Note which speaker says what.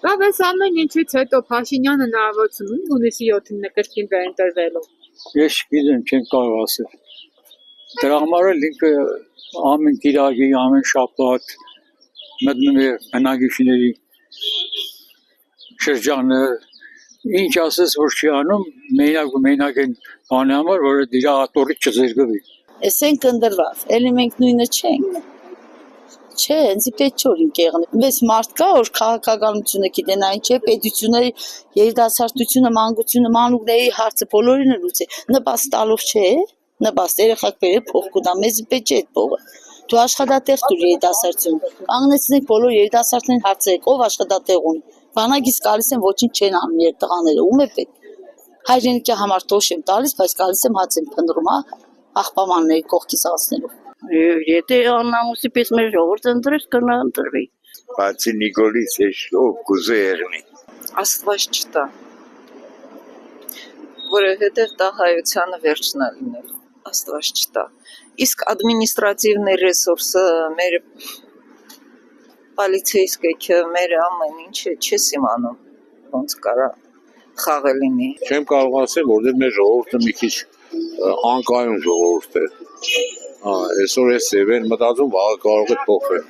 Speaker 1: Լավ, այս ամեն ինչից հետո Փաշինյանը հնարավորություն ունի հունիսի 7-ին կրկին վերընտրվելու։
Speaker 2: Ես չգիտեմ, չեմ կարող ասել։ Դրա համար էլ ինքը ամեն կիրակի, ամեն շաբաթ մտնում է բնակիչների շրջանը, ինչ ասես որ չի անում, մենակ են բանի համար, որ դրա ատորից չզրկվի։
Speaker 3: Էսենք ընդրված, էլի մենք նույնը չենք։ Չէ, ինձ պետք չէ ինք եղնի։ Մեծ մարդ կա, որ քաղաքականությունը գիտեն, այն չէ, պետությունը, երիտասարդությունը, մանկությունը, մանուկների հարցը բոլորին լուծի։ Նպաստ տալով չէ, նպաստ երեխակ բերել փող կուտա, մեզ պետք չէ այդ փողը։ Դու աշխատատեղ դուր երիտասարդություն։ Կանգնեցնեք բոլոր երիտասարդներին հարցերեք, ով աշխատատեղ ունի։ Բանակից գալիս են ոչինչ չեն անում երբ տղաները, ում է պետք։ Հայրենիքի համար տոշ եմ տալիս, բայց գալիս եմ հաց եմ փնտրում, հա, աղբամանների կողքից անցնելու։ Եթե աննամուսի պես մեր ժողովուրդը ընտրեց, կնա ընտրվի։
Speaker 4: Բացի Նիկոլից ով կուզե եղնի։
Speaker 5: Աստված չտա, որովհետև դա հայությանը վերջնա լինելու, Աստված չտա։ Իսկ ադմինիստրատիվный ռեսուրսը, մեր պոլիցեյսկեքը, մեր ամեն ինչը չես իմանում, ոնց կարա խաղը լինի։
Speaker 6: Չեմ կարող ասել, որտեղ մեր ժողովուրդը մի քիչ անկայուն ժողովուրդ է։ Այսօր էս ծևեն մտածում, վաղը կարող է փոխվել։